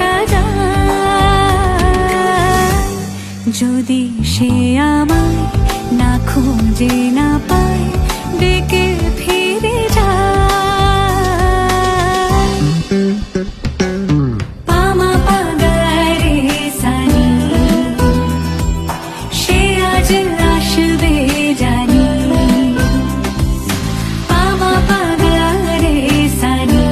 সাজায়। যদি সে আমায় না খুঁজে না পায়, ডেকে ফিরে যায়। পামা পাগারে সানি, সে আজ আসবে জানি। পামা পাগারে সানি,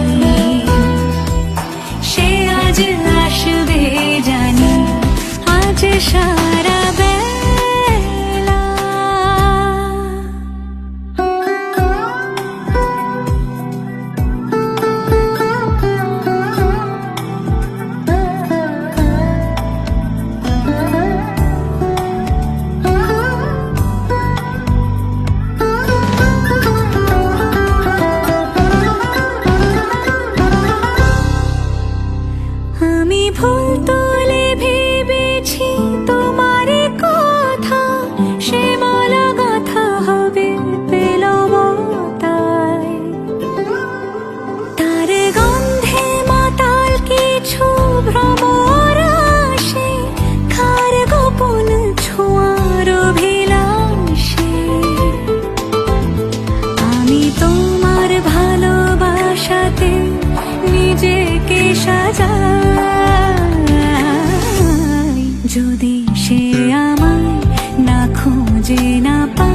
সে আজ আসবে জানি। আজ সারা বেলা আমি ভুল তোলে ভেবেছি তোমার কথা, সে মালা গাথা হবে পেলবতায়। তার গন্ধে মাতাল কিছু ভ্রমর আসে, খার গোপন ছোঁয়ার অভিলাষে। আমি তোমার ভালোবাসাতে নিজেকে সাজাই। যদি সে আমায় না খুঁজে না পায়,